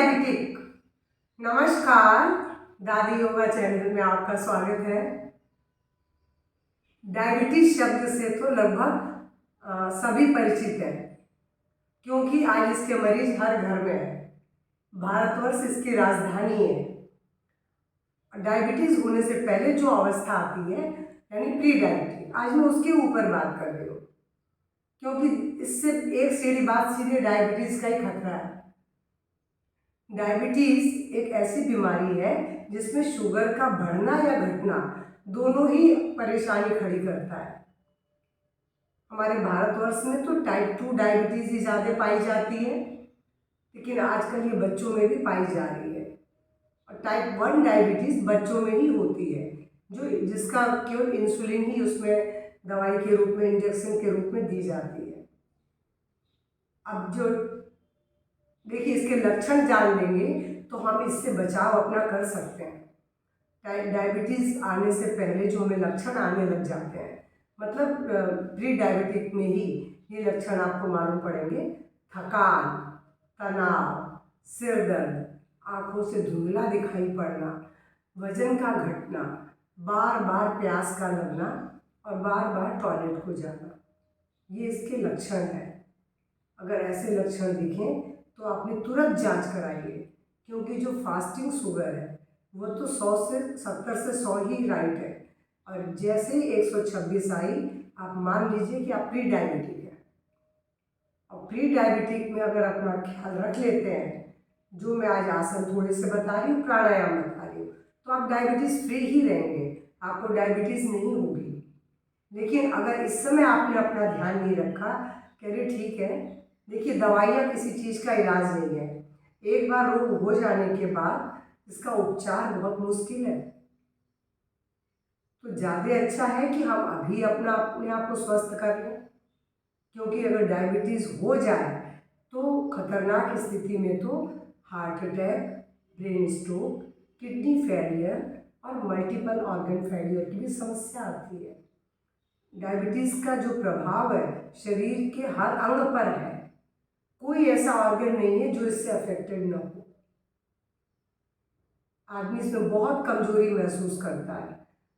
Diabetic. नमस्कार, दादी yoga channel में आपका स्वागत है। डायबिटीज शब्द से तो लगभग सभी परिचित हैं, क्योंकि आज इसके मरीज हर घर में है। भारतवर्ष इसकी राजधानी है। डायबिटीज होने से पहले जो अवस्था आती है यानी प्री डायबिटीज, आज मैं उसके ऊपर बात कर रही हूँ, क्योंकि इससे एक सीढ़ी बाद सीधे डायबिटीज का ही खतरा है। डायबिटीज एक ऐसी बीमारी है जिसमें शुगर का बढ़ना या घटना दोनों ही परेशानी खड़ी करता है। हमारे भारतवर्ष में तो टाइप 2 डायबिटीज ही ज़्यादा पाई जाती है, लेकिन आजकल ये बच्चों में भी पाई जा रही है। और टाइप 1 डायबिटीज बच्चों में ही होती है, जिसका केवल इंसुलिन ही उसमें दवाई के रूप में, इंजेक्शन के रूप में दी जाती है। अब जो देखिए, इसके लक्षण जान लेंगे तो हम इससे बचाव अपना कर सकते हैं। डायबिटीज़ आने से पहले जो हमें लक्षण आने लग जाते हैं, मतलब प्री डायबिटिक में ही ये लक्षण आपको मालूम पड़ेंगे। थकान, तनाव, सिर दर्द, आँखों से धुंधला दिखाई पड़ना, वजन का घटना, बार बार प्यास का लगना और बार बार टॉयलेट को जाना, ये इसके लक्षण हैं। अगर ऐसे लक्षण दिखें तो आपने तुरंत जांच कराइए, क्योंकि जो फास्टिंग शुगर है वो तो 70 से 100 ही राइट है, और जैसे ही 126 आई आप मान लीजिए कि आप प्री डायबिटिक है। और प्री डायबिटिक में अगर अपना ख्याल रख लेते हैं, जो मैं आज आसन थोड़े से बता रही हूँ, प्राणायाम बता रही हूँ, तो आप डायबिटीज़ फ्री ही रहेंगे, आपको डायबिटीज़ नहीं होगी। लेकिन अगर इस समय आपने अपना ध्यान नहीं रखा, कह रहे ठीक है, देखिए दवाइयाँ किसी चीज़ का इलाज नहीं है। एक बार रोग हो जाने के बाद इसका उपचार बहुत मुश्किल है। तो ज़्यादा अच्छा है कि हम अभी अपने आप को स्वस्थ कर लें, क्योंकि अगर डायबिटीज़ हो जाए तो खतरनाक स्थिति में तो heart attack, brain stroke, kidney failure और मल्टीपल ऑर्गन फेलियर की भी समस्या आती है। डायबिटीज़ का जो प्रभाव है शरीर के हर अंग पर है, कोई ऐसा ऑर्गन नहीं है जो इससे अफेक्टेड न हो। आदमी इसमें बहुत कमजोरी महसूस करता है,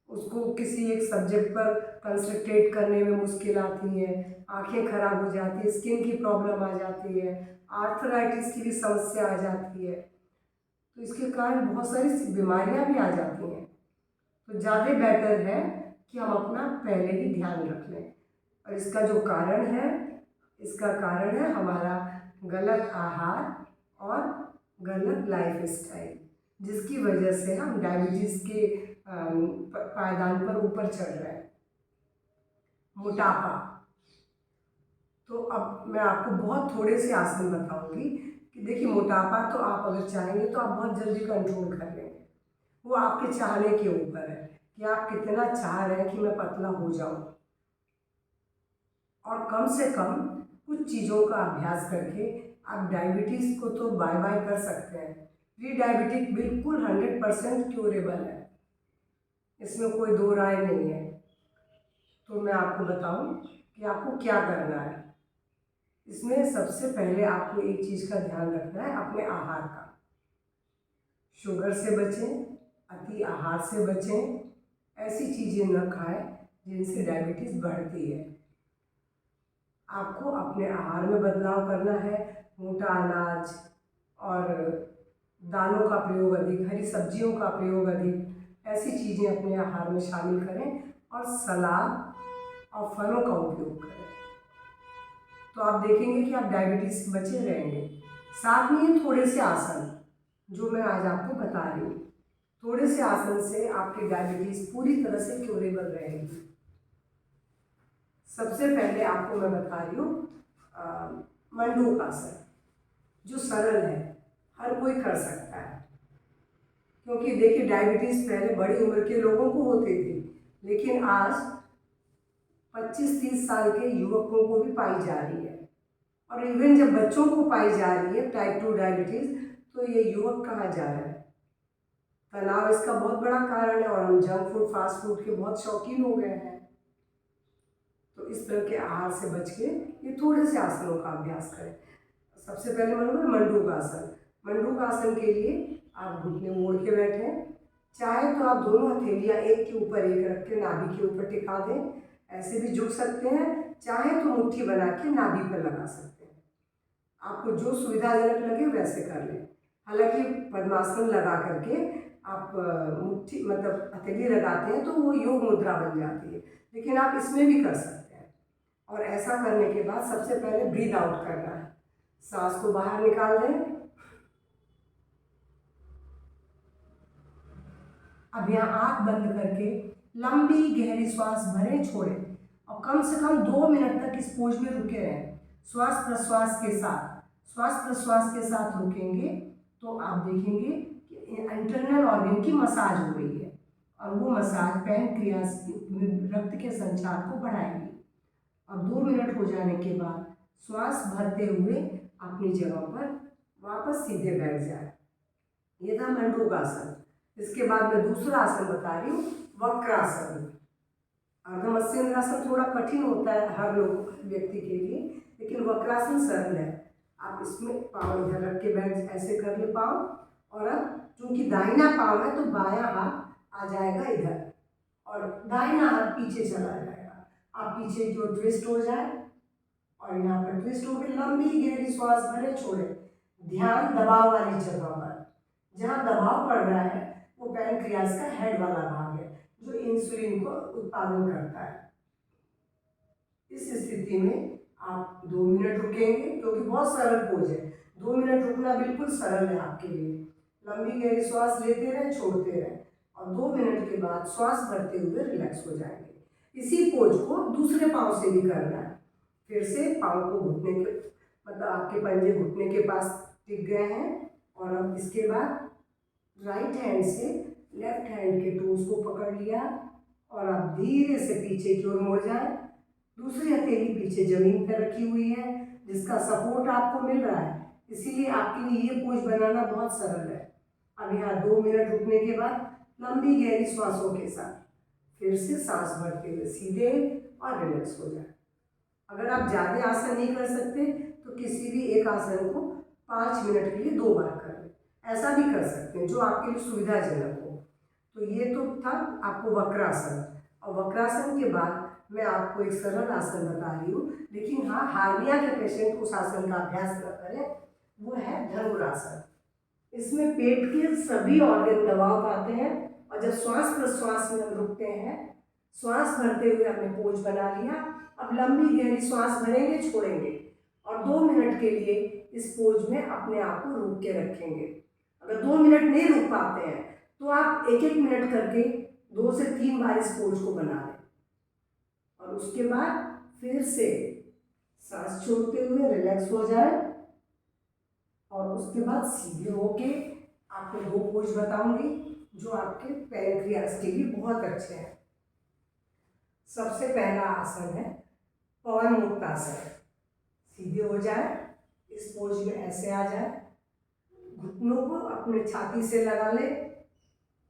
उसको किसी एक सब्जेक्ट पर कंसंट्रेट करने में मुश्किल आती है, आंखें खराब हो जाती है, स्किन की प्रॉब्लम आ जाती है, आर्थराइटिस की भी समस्या आ जाती है। तो इसके कारण बहुत सारी बीमारियां भी आ जाती हैं। तो ज़्यादा बेटर है कि हम अपना पहले ही ध्यान रख लें। और इसका जो कारण है, इसका कारण है हमारा गलत आहार और गलत लाइफ स्टाइल, जिसकी वजह से हम डायबिटीज़ के पायदान पर ऊपर चढ़ रहे हैं। मोटापा, तो अब मैं आपको बहुत थोड़े से आसन बताऊंगी कि देखिए, मोटापा तो आप अगर चाहेंगे तो आप बहुत जल्दी कंट्रोल कर लेंगे। वो आपके चाहने के ऊपर है कि आप कितना चाह रहे हैं कि मैं पतला हो जाऊं। और कम से कम कुछ चीज़ों का अभ्यास करके आप डायबिटीज़ को तो बाय बाय कर सकते हैं। प्री डायबिटिक बिल्कुल 100% क्योरेबल है, इसमें कोई दो राय नहीं है। तो मैं आपको बताऊं कि आपको क्या करना है। इसमें सबसे पहले आपको एक चीज़ का ध्यान रखना है, अपने आहार का। शुगर से बचें, अति आहार से बचें, ऐसी चीज़ें न खाएं जिनसे डायबिटीज़ बढ़ती है। आपको अपने आहार में बदलाव करना है, मोटा अनाज और दालों का प्रयोग अधिक, हरी सब्जियों का प्रयोग अधिक, ऐसी चीज़ें अपने आहार में शामिल करें और सलाद और फलों का उपयोग करें। तो आप देखेंगे कि आप डायबिटीज़ से बचे रहेंगे। साथ में ये थोड़े से आसन जो मैं आज आपको बता रही हूँ, थोड़े से आसन से आपकी डायबिटीज़ पूरी तरह से क्योरेबल रहेगी। सबसे पहले आपको मैं बता रही हूँ मंडूक आसन, जो सरल है, हर कोई कर सकता है। क्योंकि देखिए, डायबिटीज़ पहले बड़ी उम्र के लोगों को होती थी, लेकिन आज 25-30 साल के युवकों को भी पाई जा रही है। और इवन जब बच्चों को पाई जा रही है टाइप 2 डायबिटीज़, तो ये युवक कहाँ जा रहे हैं। तनाव इसका बहुत बड़ा कारण है, और हम जंक फूड, फास्ट फूड के बहुत शौकीन हो गए हैं। तो इस तरह के आहार से बच के ये थोड़े से आसनों का अभ्यास करें। सबसे पहले मंडूक आसन। मंडूक आसन के लिए आप घुटने मोड़ के बैठें। चाहे तो आप दोनों हथेलियाँ एक के ऊपर एक रख के नाभि के ऊपर टिका दें, ऐसे भी झुक सकते हैं। चाहे तो मुट्ठी बना के नाभि पर लगा सकते हैं। आपको जो सुविधाजनक लगे वैसे कर लें। हालांकि पद्मासन लगा करके आप मुट्ठी मतलब हथेली लगाते हैं तो वो योग मुद्रा बन जाती है, लेकिन आप इसमें भी कर सकते हैं। और ऐसा करने के बाद सबसे पहले ब्रीद आउट करना है। सांस को बाहर निकाल दें। अब यहाँ आँख बंद करके लंबी गहरी श्वास भरें, छोड़ें और कम से कम 2 मिनट तक इस पोज में रुके रहें। श्वास प्रश्वास के साथ रुकेंगे तो आप देखेंगे कि इंटरनल ऑर्गन की मसाज हो रही है और वो मसाज पैनक्रियाज में रक्त के संचार को बढ़ाएगी। और 2 मिनट हो जाने के बाद श्वास भरते हुए अपनी जगह पर वापस सीधे बैठ जाए। ये था मंडूक आसन। इसके बाद मैं दूसरा आसन बता रही हूँ, वक्रासन। अर्धमत्स्येंद्रासन थोड़ा कठिन होता है हर व्यक्ति के लिए, लेकिन वक्रासन सरल है। आप इसमें पाँव इधर रख के बैठ ऐसे कर ले पाँव, और अब चूंकि दाहिना पाँव है तो बायां हाथ आ जाएगा इधर और दाहिना हाथ पीछे चला जाएगा। आप पीछे जो ट्विस्ट हो जाए और यहाँ पर ट्विस्ट होकर लंबी गहरी श्वास भरे, छोड़े। ध्यान दबाव वाली जगह पर, जहाँ दबाव पड़ रहा है वो पैनक्रियाज का हेड वाला भाग है जो इंसुलिन को उत्पादन करता है। इस स्थिति में आप 2 मिनट रुकेंगे, क्योंकि बहुत सरल पोज है। 2 मिनट रुकना बिल्कुल सरल है आपके लिए। लंबी गहरी श्वास लेते रहें, छोड़ते रहें और 2 मिनट के बाद श्वास भरते हुए रिलैक्स हो जाएंगे। इसी पोज को दूसरे पाँव से भी करना है। फिर से पाँव को घुटने के मतलब आपके पंजे घुटने के पास टिक गए हैं और अब इसके बाद राइट हैंड से लेफ्ट हैंड के टोज को पकड़ लिया और आप धीरे से पीछे की ओर मुड़ जाए। दूसरी हथेली पीछे जमीन पर रखी हुई है, जिसका सपोर्ट आपको मिल रहा है, इसीलिए आपके लिए ये पोज बनाना बहुत सरल है। अब यहाँ 2 मिनट रुकने के बाद लंबी गहरी श्वासों के साथ फिर से सांस भरते हुए सीधे और रिलैक्स हो जाए। अगर आप ज़्यादा आसन नहीं कर सकते तो किसी भी एक आसन को 5 मिनट के लिए 2 बार कर लें। ऐसा भी कर सकते हैं जो आपके लिए सुविधाजनक हो। तो ये तो था आपको वक्रासन, और वक्रासन के बाद मैं आपको एक सरल आसन बता रही हूँ, लेकिन हाँ, हार्निया के पेशेंट उस आसन का अभ्यास न करें। वो है धनुरासन। इसमें पेट के सभी ऑर्गन दबाव पाते हैं और जब श्वास प्रश्वास में हम रुकते हैं, श्वास भरते हुए हमने पोज बना लिया। अब लंबी गहरी श्वास भरेंगे, छोड़ेंगे और 2 मिनट के लिए इस पोज में अपने आप को रोक के रखेंगे। अगर 2 मिनट नहीं रुक पाते हैं तो आप 1-1 मिनट करके 2 से 3 बार इस पोज को बना लें और उसके बाद फिर से सांस छोड़ते हुए रिलैक्स हो जाए और उसके बाद सीधे होके आपको 2 पोज बताऊंगी जो आपके पैनक्रियाज के लिए बहुत अच्छे हैं। सबसे पहला आसन है पवन मुक्त आसन। सीधे हो जाए, इस पोज में ऐसे आ जाए, घुटनों को अपने छाती से लगा ले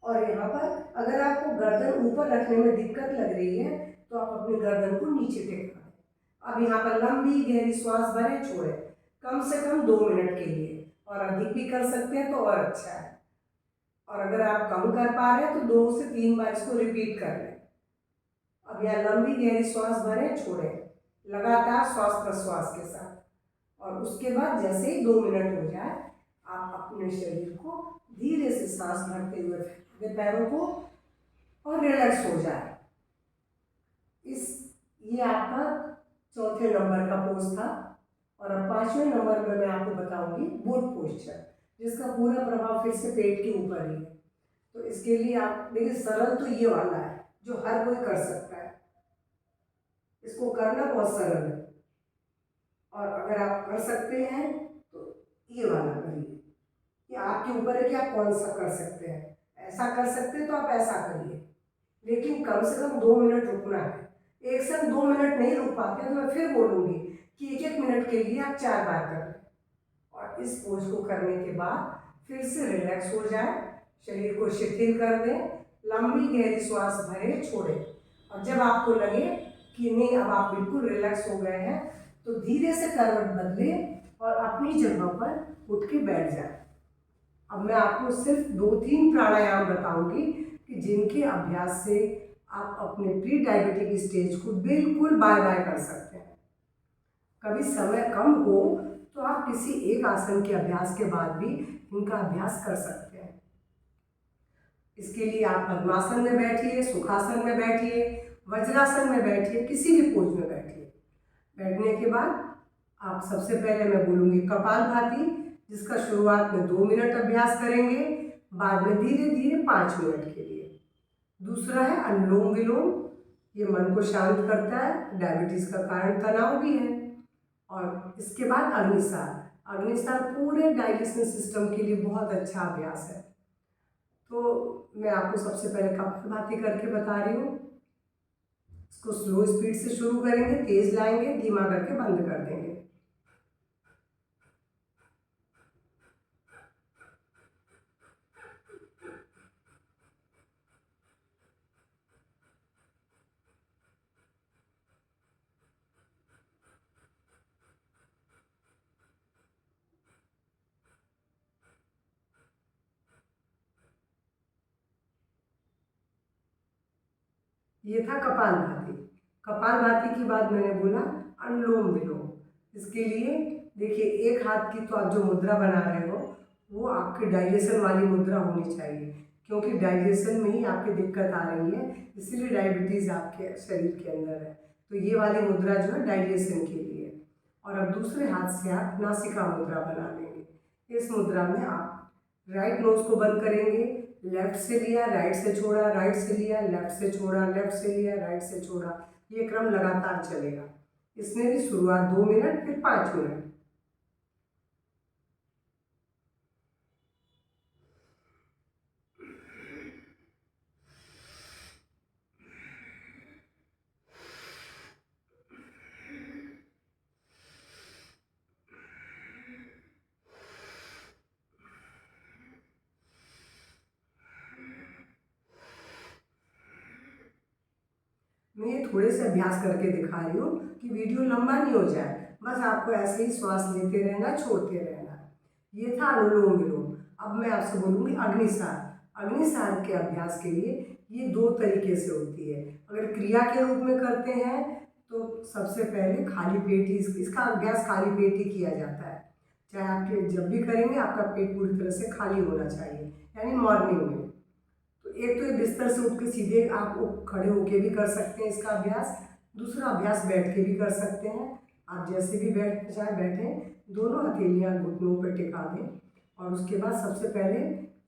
और यहाँ पर अगर आपको गर्दन ऊपर रखने में दिक्कत लग रही है तो आप अपनी गर्दन को नीचे टेका दें। अब यहाँ पर लंबी गहरी श्वास भरें, छोड़ें, कम से कम 2 मिनट के लिए, और अधिक भी कर सकते हैं तो और अच्छा है। और अगर आप कम कर पा रहे हैं तो 2 से 3 बार इसको रिपीट कर लें। अब यहाँ लंबी गहरी श्वास भरें, छोड़ें, लगातार श्वास प्रश्वास के साथ, और उसके बाद जैसे ही 2 मिनट हो जाए आप अपने शरीर को धीरे से सांस भरते हुए फेंक दें पैरों को और रिलैक्स हो जाए। ये आपका चौथे नंबर का पोज था। और अब 5वें नंबर में मैं आपको बताऊंगी बुद्ध पोस्चर, जिसका पूरा प्रभाव फिर से पेट के ऊपर ही है। तो इसके लिए आप देखिए, सरल तो ये वाला है जो हर कोई कर सकता है, इसको करना बहुत सरल है। और अगर आप कर सकते हैं तो ये वाला करिए, ये आपके ऊपर है कि आप कौन सा कर सकते हैं। ऐसा कर सकते हैं तो आप ऐसा करिए, लेकिन कम से कम 2 मिनट रुकना है। एक साथ 2 मिनट नहीं रुक पाते तो मैं फिर बोलूँगी कि 1-1 मिनट के लिए आप 4 बार करें। और इस पोज को करने के बाद फिर से रिलैक्स हो जाए, शरीर को शिथिल कर दें, लंबी गहरी श्वास भरें, छोड़ें, और जब आपको लगे कि नहीं अब आप बिल्कुल रिलैक्स हो गए हैं तो धीरे से करवट बदलें और अपनी जगह पर उठ के बैठ जाए। अब मैं आपको सिर्फ 2-3 प्राणायाम बताऊंगी कि जिनके अभ्यास से आप अपने प्री डायबिटिक स्टेज को बिल्कुल बाय बाय कर सकते हैं। कभी समय कम हो तो आप किसी एक आसन के अभ्यास के बाद भी इनका अभ्यास कर सकते हैं। इसके लिए आप पद्मासन में बैठिए, सुखासन में बैठिए, वज्रासन में बैठिए, किसी भी पोज में बैठिए। बैठने के बाद आप सबसे पहले मैं बोलूँगी कपालभाति, जिसका शुरुआत में 2 मिनट अभ्यास करेंगे, बाद में धीरे धीरे 5 मिनट के लिए। दूसरा है अनुलोम विलोम, ये मन को शांत करता है, डायबिटीज़ का कारण तनाव भी है। और इसके बाद अग्निसार। अग्निसार पूरे डाइजेशन सिस्टम के लिए बहुत अच्छा अभ्यास है। तो मैं आपको सबसे पहले कपालभाति करके बता रही हूँ। इसको स्लो स्पीड से शुरू करेंगे, तेज लाएंगे, धीमा करके बंद कर देंगे। ये था कपालभाति। कपालभाति के बाद मैंने बोला अनुलोम विलोम। इसके लिए देखिए, एक हाथ की तो आप जो मुद्रा बना रहे हो वो आपके डाइजेशन वाली मुद्रा होनी चाहिए, क्योंकि डाइजेशन में ही आपकी दिक्कत आ रही है, इसीलिए डायबिटीज़ आपके शरीर के अंदर है। तो ये वाली मुद्रा जो है डाइजेशन के लिए। और अब दूसरे हाथ से आप नासिका मुद्रा बना लेंगे। इस मुद्रा में आप राइट नोज को बंद करेंगे, लेफ्ट से लिया, राइट से छोड़ा, राइट से लिया, लेफ्ट से छोड़ा, लेफ्ट से लिया, राइट से छोड़ा। ये क्रम लगातार चलेगा। इसमें भी शुरुआत 2 मिनट, फिर 5 मिनट। मैं ये थोड़े से अभ्यास करके दिखा रही हूँ कि वीडियो लंबा नहीं हो जाए, बस आपको ऐसे ही श्वास लेते रहना, छोड़ते रहना। ये था अनुलोम विलोम। अब मैं आपसे बोलूँगी अग्निसार। अग्निसार के अभ्यास के लिए ये 2 तरीके से होती है। अगर क्रिया के रूप में करते हैं तो सबसे पहले खाली पेट ही इसका अभ्यास खाली पेट ही किया जाता है। चाहे आपके जब भी करेंगे आपका पेट पूरी तरह से खाली होना चाहिए, यानी मॉर्निंग में। तो एक तो ये बिस्तर से उठ के सीधे आप खड़े होके भी कर सकते हैं इसका अभ्यास। दूसरा अभ्यास बैठ के भी कर सकते हैं। आप जैसे भी चाहे बैठें, दोनों हथेलियाँ घुटनों पर टिका दें और उसके बाद सबसे पहले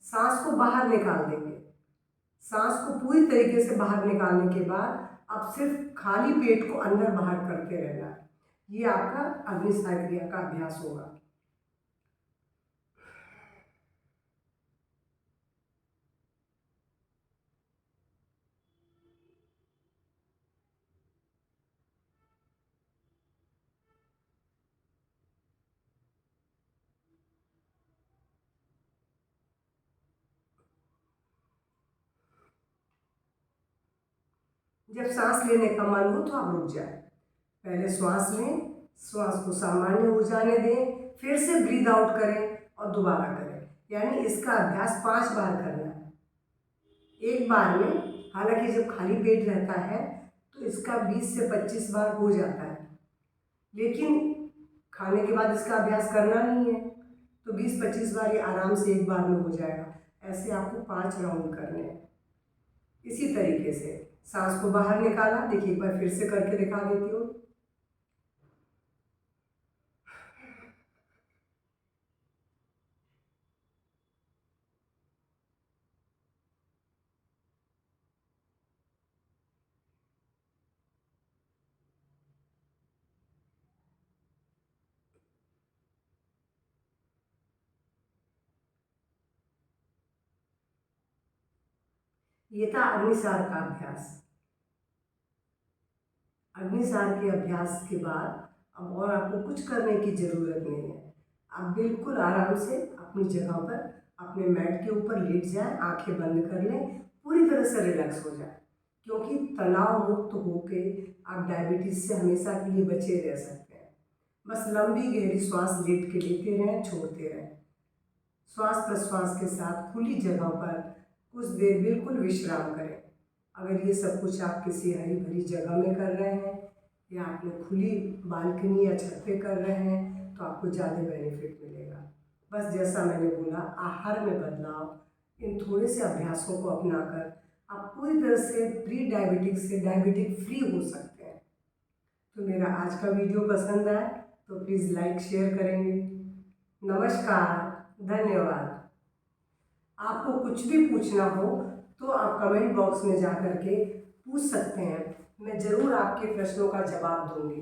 सांस को बाहर निकाल देंगे। सांस को पूरी तरीके से बाहर निकालने के बाद अब सिर्फ खाली पेट को अंदर बाहर करते रहना है। ये आपका अग्निसार क्रिया का अभ्यास होगा। जब सांस लेने का मन हो तो आप रुक जाए, पहले श्वास लें, श्वास को सामान्य हो जाने दें, फिर से ब्रीद आउट करें और दोबारा करें। यानी इसका अभ्यास 5 बार करना है एक बार में। हालांकि जब खाली पेट रहता है तो इसका 20 से 25 बार हो जाता है, लेकिन खाने के बाद इसका अभ्यास करना नहीं है तो 20-25 बार ये आराम से एक बार में हो जाएगा। ऐसे आपको 5 राउंड करने हैं। इसी तरीके से सांस को बाहर निकाला, देखिए एक बार फिर से करके दिखा देती हूँ। ये था अग्निसार का अभ्यास। अग्निसार के अभ्यास के बाद अब और आपको कुछ करने की ज़रूरत नहीं है। आप बिल्कुल आराम से अपनी जगह पर अपने मैट के ऊपर लेट जाएं, आंखें बंद कर लें, पूरी तरह से रिलैक्स हो जाए, क्योंकि तनाव मुक्त होके आप डायबिटीज़ से हमेशा के लिए बचे रह सकते हैं। बस लंबी गहरी सांस लेट के लेते रहें, छोड़ते रहें। श्वास प्रश्वास के साथ खुली जगह पर कुछ देर बिल्कुल विश्राम करें। अगर ये सब कुछ आप किसी हरी भरी जगह में कर रहे हैं या आपने खुली बालकनी या छत पे कर रहे हैं तो आपको ज़्यादा बेनिफिट मिलेगा। बस जैसा मैंने बोला, आहार में बदलाव, इन थोड़े से अभ्यासों को अपनाकर आप पूरी तरह से प्री डायबिटिक से डायबिटिक फ्री हो सकते हैं। तो मेरा आज का वीडियो पसंद आए तो प्लीज़ लाइक शेयर करेंगे। नमस्कार, धन्यवाद। आपको कुछ भी पूछना हो तो आप कमेंट बॉक्स में जा कर के पूछ सकते हैं, मैं ज़रूर आपके प्रश्नों का जवाब दूंगी।